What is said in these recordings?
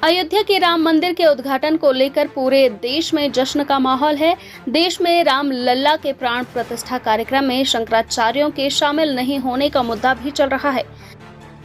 अयोध्या के राम मंदिर के उद्घाटन को लेकर पूरे देश में जश्न का माहौल है। देश में राम लल्ला के प्राण प्रतिष्ठा कार्यक्रम में शंकराचार्यों के शामिल नहीं होने का मुद्दा भी चल रहा है।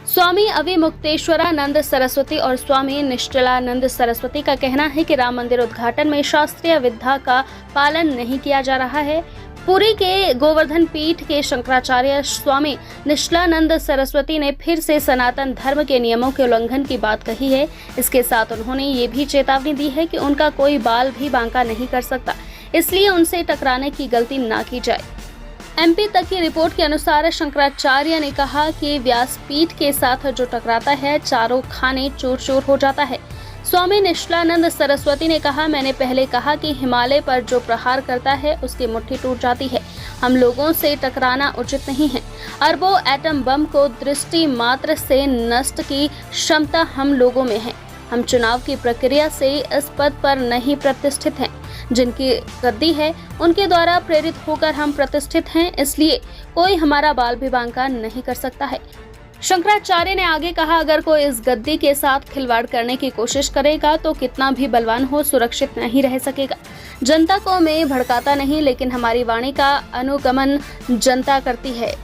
स्वामी अविमुक्तेश्वरानंद सरस्वती और स्वामी निश्चलानंद सरस्वती का कहना है कि राम मंदिर उद्घाटन में शास्त्रीय विधा का पालन नहीं किया जा रहा है। पुरी के गोवर्धन पीठ के शंकराचार्य स्वामी निश्चलानंद सरस्वती ने फिर से सनातन धर्म के नियमों के उल्लंघन की बात कही है। इसके साथ उन्होंने ये भी चेतावनी दी है कि उनका कोई बाल भी बांका नहीं कर सकता, इसलिए उनसे टकराने की गलती ना की जाए। एमपी तक की रिपोर्ट के अनुसार शंकराचार्य ने कहा कि व्यासपीठ के साथ जो टकराता है चारों खाने चूर चूर हो जाता है। स्वामी निश्चलानंद सरस्वती ने कहा, मैंने पहले कहा कि हिमालय पर जो प्रहार करता है उसकी मुट्ठी टूट जाती है। हम लोगों से टकराना उचित नहीं है। अरबों एटम बम को दृष्टि मात्र से नष्ट की क्षमता हम लोगों में है। हम चुनाव की प्रक्रिया से इस पद पर नहीं प्रतिष्ठित हैं। जिनकी गद्दी है उनके द्वारा प्रेरित होकर हम प्रतिष्ठित हैं, इसलिए कोई हमारा बाल भी बांका नहीं कर सकता है। शंकराचार्य ने आगे कहा, अगर कोई इस गद्दी के साथ खिलवाड़ करने की कोशिश करेगा तो कितना भी बलवान हो सुरक्षित नहीं रह सकेगा। जनता को मैं भड़काता नहीं, लेकिन हमारी वाणी का अनुगमन जनता करती है।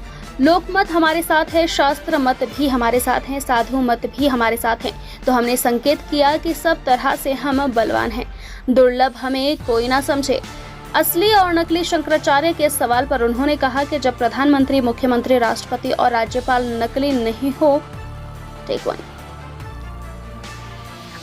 लोकमत हमारे साथ है, शास्त्र मत भी हमारे साथ हैं, साधु मत भी हमारे साथ हैं। तो हमने संकेत किया कि सब तरह से हम बलवान हैं, दुर्लभ हमें कोई ना समझे। असली और नकली शंकराचार्य के सवाल पर उन्होंने कहा कि जब प्रधानमंत्री, मुख्यमंत्री, राष्ट्रपति और राज्यपाल नकली नहीं हो,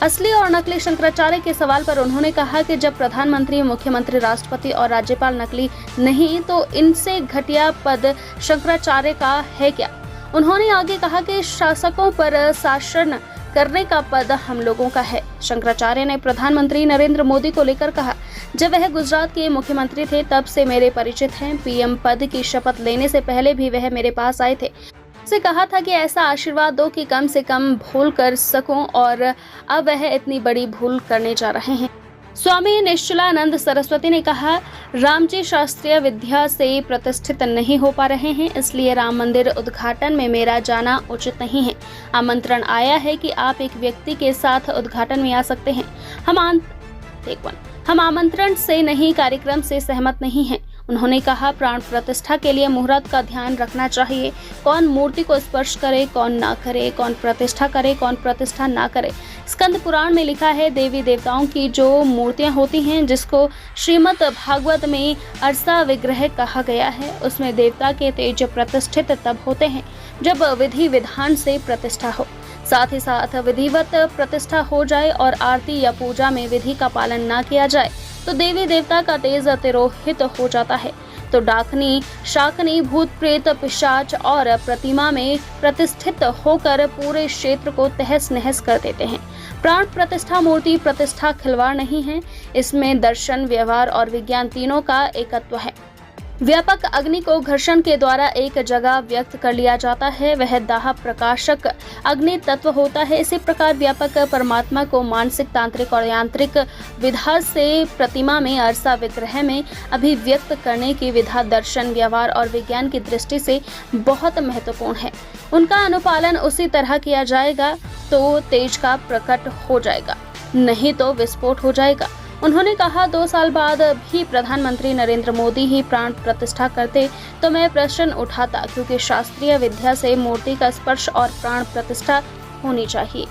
असली और नकली शंकराचार्य के सवाल पर उन्होंने कहा कि जब प्रधानमंत्री, मुख्यमंत्री, राष्ट्रपति और राज्यपाल नकली नहीं तो इनसे घटिया पद शंकराचार्य का है क्या। उन्होंने आगे कहा कि शासकों पर शासन करने का पद हम लोगों का है। शंकराचार्य ने प्रधानमंत्री नरेंद्र मोदी को लेकर कहा, जब वह गुजरात के मुख्यमंत्री थे तब से मेरे परिचित हैं। पीएम पद की शपथ लेने से पहले भी वह मेरे पास आए थे। से कहा था कि ऐसा आशीर्वाद दो कि कम से कम भूल कर सकूं, और अब वह इतनी बड़ी भूल करने जा रहे हैं। स्वामी निश्चलानंद सरस्वती ने कहा, रामजी शास्त्रीय विद्या से प्रतिष्ठित नहीं हो पा रहे हैं, इसलिए राम मंदिर उद्घाटन में मेरा जाना उचित नहीं है। आमंत्रण आया है कि आप एक व्यक्ति के साथ उद्घाटन में आ सकते हैं। हम आमंत्रण से नहीं, कार्यक्रम से सहमत नहीं हैं। उन्होंने कहा, प्राण प्रतिष्ठा के लिए मुहूर्त का ध्यान रखना चाहिए। कौन मूर्ति को स्पर्श करे, कौन ना करे, कौन प्रतिष्ठा करे, कौन प्रतिष्ठा ना करे। स्कंद पुराण में लिखा है, देवी देवताओं की जो मूर्तियां होती हैं, जिसको श्रीमद् भागवत में अरसा विग्रह कहा गया है, उसमें देवता के तेज प्रतिष्ठित तब होते हैं जब विधि विधान से प्रतिष्ठा हो। साथ ही साथ विधिवत प्रतिष्ठा हो जाए और आरती या पूजा में विधि का पालन ना किया जाए तो देवी देवता का तेज तिरोहित हो जाता है। तो डाकनी, शाकनी, भूत प्रेत, पिशाच और प्रतिमा में प्रतिष्ठित होकर पूरे क्षेत्र को तहस नहस कर देते हैं। प्राण प्रतिष्ठा, मूर्ति प्रतिष्ठा खिलवाड़ नहीं है। इसमें दर्शन, व्यवहार और विज्ञान तीनों का एकत्व है। व्यापक अग्नि को घर्षण के द्वारा एक जगह व्यक्त कर लिया जाता है, वह दाह प्रकाशक अग्नि तत्व होता है। इसी प्रकार व्यापक परमात्मा को मानसिक, तांत्रिक और यांत्रिक विधा से प्रतिमा में, अरसा विग्रह में अभिव्यक्त करने की विधा दर्शन, व्यवहार और विज्ञान की दृष्टि से बहुत महत्वपूर्ण है। उनका अनुपालन उसी तरह किया जाएगा तो तेज का प्रकट हो जाएगा, नहीं तो विस्फोट हो जाएगा। उन्होंने कहा, 2 साल बाद भी प्रधानमंत्री नरेंद्र मोदी ही प्राण प्रतिष्ठा करते तो मैं प्रश्न उठाता, क्योंकि शास्त्रीय विद्या से मूर्ति का स्पर्श और प्राण प्रतिष्ठा होनी चाहिए।